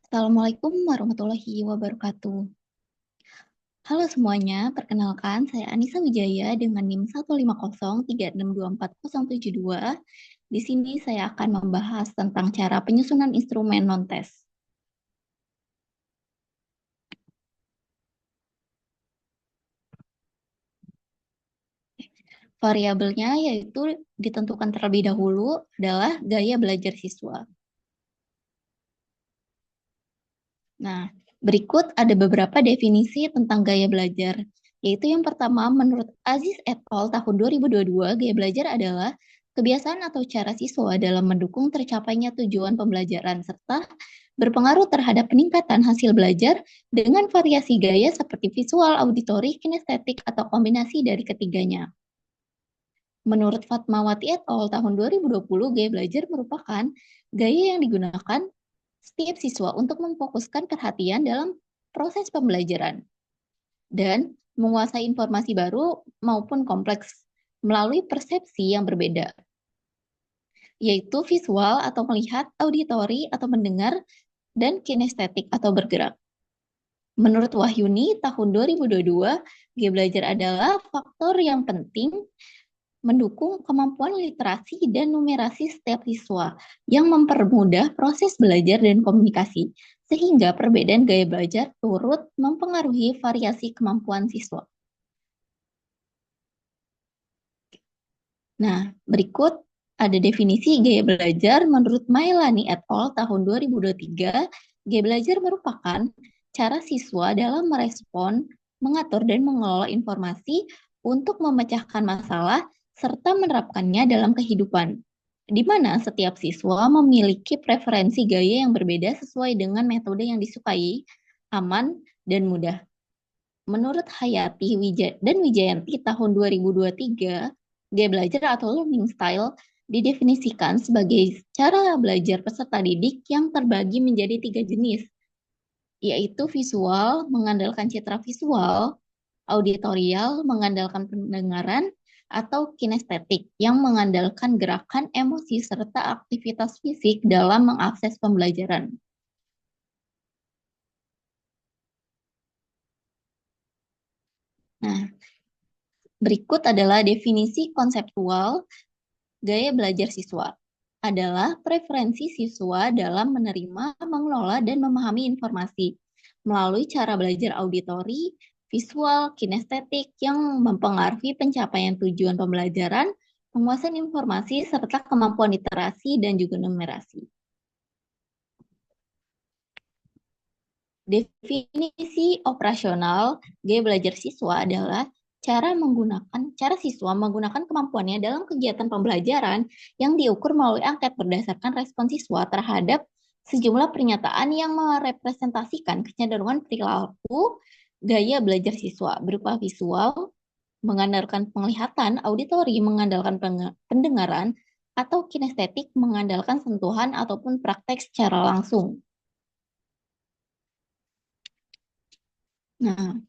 Assalamualaikum warahmatullahi wabarakatuh. Halo semuanya, perkenalkan saya Anissa Wijaya dengan NIM 150362472. Di sini saya akan membahas tentang cara penyusunan instrumen non-tes. Variabelnya yaitu ditentukan terlebih dahulu adalah gaya belajar siswa. Nah, berikut ada beberapa definisi tentang gaya belajar, yaitu yang pertama, menurut Aziz et al. Tahun 2022, gaya belajar adalah kebiasaan atau cara siswa dalam mendukung tercapainya tujuan pembelajaran, serta berpengaruh terhadap peningkatan hasil belajar dengan variasi gaya seperti visual, auditori, kinestetik, atau kombinasi dari ketiganya. Menurut Fatmawati et al. Tahun 2020, gaya belajar merupakan gaya yang digunakan setiap siswa untuk memfokuskan perhatian dalam proses pembelajaran dan menguasai informasi baru maupun kompleks melalui persepsi yang berbeda, yaitu visual atau melihat, auditori atau mendengar, dan kinestetik atau bergerak. Menurut Wahyuni tahun 2022, gaya belajar adalah faktor yang penting mendukung kemampuan literasi dan numerasi setiap siswa yang mempermudah proses belajar dan komunikasi, sehingga perbedaan gaya belajar turut mempengaruhi variasi kemampuan siswa. Nah, berikut ada definisi gaya belajar menurut Mailani et al. Tahun 2023. Gaya belajar merupakan cara siswa dalam merespon, mengatur, dan mengelola informasi untuk memecahkan masalah serta menerapkannya dalam kehidupan, di mana setiap siswa memiliki preferensi gaya yang berbeda sesuai dengan metode yang disukai, aman, dan mudah. Menurut Hayati dan Wijayanti tahun 2023, gaya belajar atau learning style didefinisikan sebagai cara belajar peserta didik yang terbagi menjadi 3 jenis, yaitu visual, mengandalkan citra visual, auditorial, mengandalkan pendengaran, atau kinestetik, yang mengandalkan gerakan, emosi, serta aktivitas fisik dalam mengakses pembelajaran. Nah, berikut adalah definisi konseptual gaya belajar siswa. Adalah preferensi siswa dalam menerima, mengelola, dan memahami informasi melalui cara belajar auditori, visual, kinestetik yang mempengaruhi pencapaian tujuan pembelajaran, penguasaan informasi, serta kemampuan literasi dan juga numerasi. Definisi operasional gaya belajar siswa adalah cara siswa menggunakan kemampuannya dalam kegiatan pembelajaran yang diukur melalui angket berdasarkan respon siswa terhadap sejumlah pernyataan yang merepresentasikan kecenderungan perilaku gaya belajar siswa berupa visual, mengandalkan penglihatan, auditori, mengandalkan pendengaran, atau kinestetik, mengandalkan sentuhan ataupun praktek secara langsung. Nah,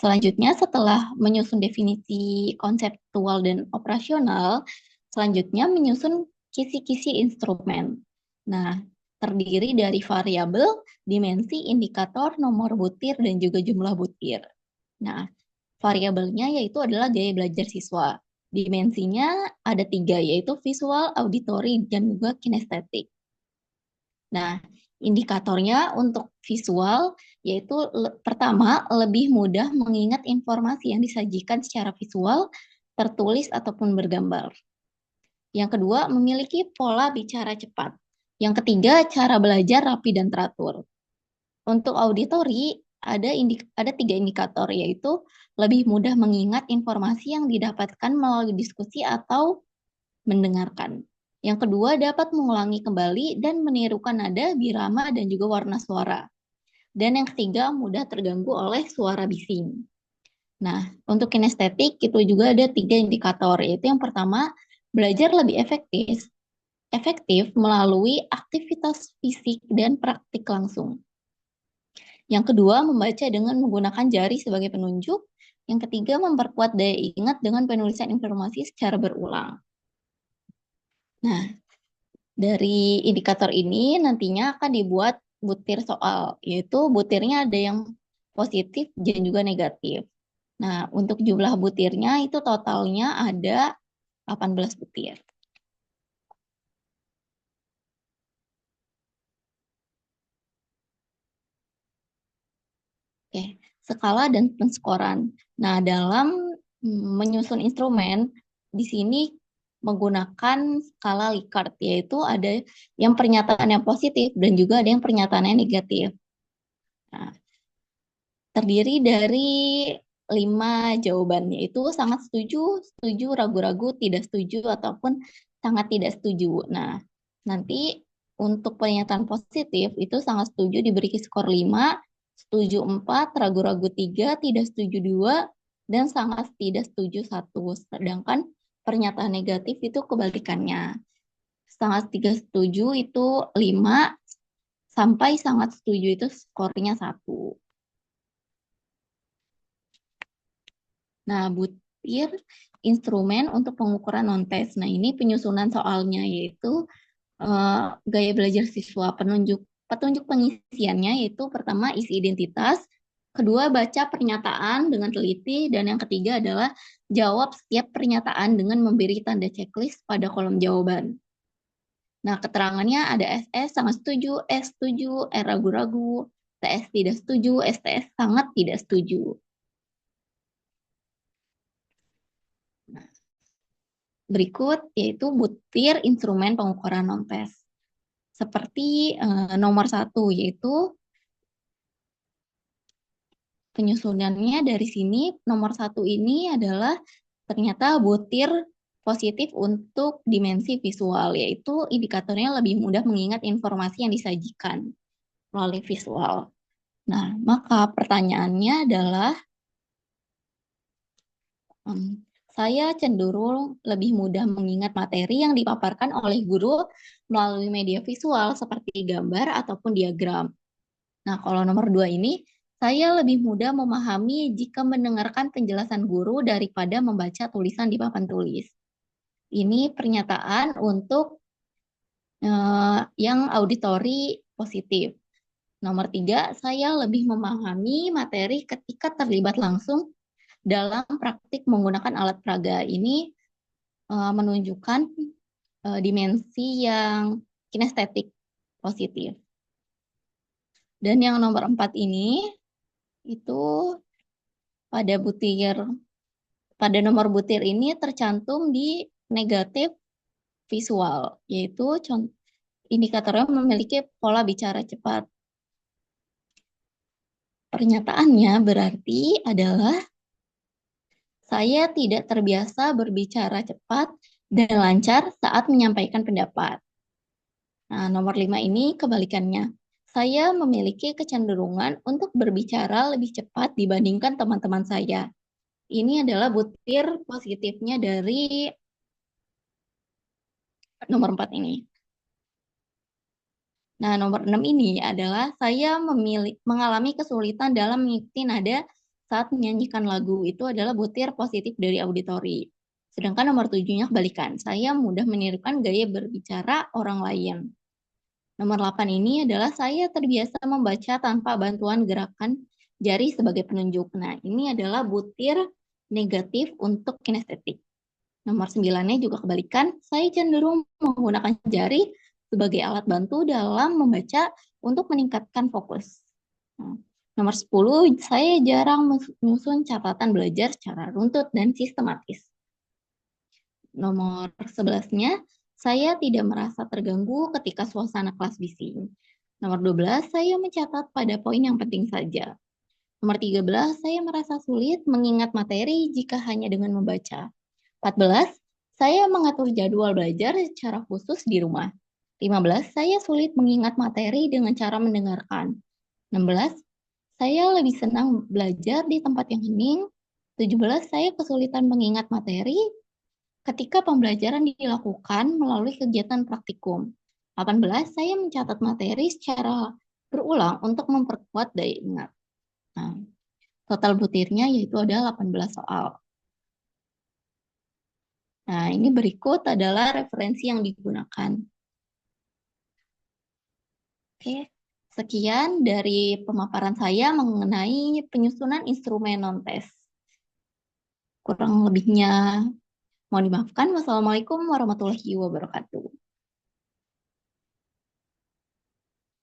selanjutnya, setelah menyusun definisi konseptual dan operasional, selanjutnya menyusun kisi-kisi instrumen. Nah, terdiri dari variabel, dimensi, indikator, nomor butir, dan juga jumlah butir. Nah, variabelnya yaitu adalah gaya belajar siswa. Dimensinya ada 3, yaitu visual, auditori, dan juga kinestetik. Nah, indikatornya untuk visual yaitu pertama, lebih mudah mengingat informasi yang disajikan secara visual, tertulis ataupun bergambar. Yang kedua, memiliki pola bicara cepat. Yang ketiga, cara belajar rapi dan teratur. Untuk auditori, ada 3 indikator, yaitu lebih mudah mengingat informasi yang didapatkan melalui diskusi atau mendengarkan. Yang kedua, dapat mengulangi kembali dan menirukan nada, birama, dan juga warna suara. Dan yang ketiga, mudah terganggu oleh suara bising. Nah, untuk kinestetik itu juga ada 3 indikator, yaitu yang pertama, belajar lebih efektif melalui aktivitas fisik dan praktik langsung. Yang kedua, membaca dengan menggunakan jari sebagai penunjuk. Yang ketiga, memperkuat daya ingat dengan penulisan informasi secara berulang. Nah, dari indikator ini nantinya akan dibuat butir soal, yaitu butirnya ada yang positif dan juga negatif. Nah, untuk jumlah butirnya itu totalnya ada 18 butir. Oke, skala dan penskoran. Nah, dalam menyusun instrumen, di sini menggunakan skala Likert, yaitu ada yang pernyataan yang positif dan juga ada yang pernyataan yang negatif. Nah, terdiri dari 5 jawaban, yaitu sangat setuju, setuju, ragu-ragu, tidak setuju, ataupun sangat tidak setuju. Nah, nanti untuk pernyataan positif itu sangat setuju diberi skor 5, setuju 4, ragu-ragu 3, tidak setuju 2, dan sangat tidak setuju 1. Sedangkan pernyataan negatif itu kebalikannya. Sangat tidak setuju itu 5, sampai sangat setuju itu skornya 1. Nah, butir instrumen untuk pengukuran non-tes. Nah, ini penyusunan soalnya yaitu gaya belajar siswa. Petunjuk pengisiannya yaitu pertama isi identitas, kedua baca pernyataan dengan teliti, dan yang ketiga adalah jawab setiap pernyataan dengan memberi tanda checklist pada kolom jawaban. Nah, keterangannya ada SS sangat setuju, S setuju, R ragu-ragu, TS tidak setuju, STS sangat tidak setuju. Nah, berikut yaitu butir instrumen pengukuran non-tes. Seperti nomor 1 yaitu penyusunannya dari sini. Nomor 1 ini adalah ternyata butir positif untuk dimensi visual, yaitu indikatornya lebih mudah mengingat informasi yang disajikan melalui visual. Nah, maka pertanyaannya adalah saya cenderung lebih mudah mengingat materi yang dipaparkan oleh guru melalui media visual seperti gambar ataupun diagram. Nah, kalau nomor 2 ini, saya lebih mudah memahami jika mendengarkan penjelasan guru daripada membaca tulisan di papan tulis. Ini pernyataan untuk yang auditori positif. Nomor 3, saya lebih memahami materi ketika terlibat langsung dalam praktik menggunakan alat peraga. Ini menunjukkan dimensi yang kinestetik positif. Dan yang nomor 4 ini itu pada butir pada nomor butir ini tercantum di negatif visual, yaitu indikatornya memiliki pola bicara cepat. Pernyataannya berarti adalah saya tidak terbiasa berbicara cepat dan lancar saat menyampaikan pendapat. Nah, nomor 5 ini kebalikannya. Saya memiliki kecenderungan untuk berbicara lebih cepat dibandingkan teman-teman saya. Ini adalah butir positifnya dari nomor 4 ini. Nah, nomor 6 ini adalah saya mengalami kesulitan dalam mengikuti nada saat menyanyikan lagu. Itu adalah butir positif dari auditori. Sedangkan nomor 7-nya kebalikan. Saya mudah menirukan gaya berbicara orang lain. Nomor 8 ini adalah saya terbiasa membaca tanpa bantuan gerakan jari sebagai penunjuk. Nah, ini adalah butir negatif untuk kinestetik. Nomor 9-nya juga kebalikan. Saya cenderung menggunakan jari sebagai alat bantu dalam membaca untuk meningkatkan fokus. Nah, nomor 10, saya jarang menyusun catatan belajar secara runtut dan sistematis. Nomor 11-nya, saya tidak merasa terganggu ketika suasana kelas bising. Nomor 12, saya mencatat pada poin yang penting saja. Nomor 13, saya merasa sulit mengingat materi jika hanya dengan membaca. 14, saya mengatur jadwal belajar secara khusus di rumah. 15, saya sulit mengingat materi dengan cara mendengarkan. 16, saya lebih senang belajar di tempat yang hening. 17, saya kesulitan mengingat materi ketika pembelajaran dilakukan melalui kegiatan praktikum. 18, saya mencatat materi secara berulang untuk memperkuat daya ingat. Nah, total butirnya yaitu ada 18 soal. Nah, ini berikut adalah referensi yang digunakan. Oke, Sekian dari pemaparan saya mengenai penyusunan instrumen non-tes. Kurang lebihnya mohon dimaafkan. Wassalamualaikum warahmatullahi wabarakatuh.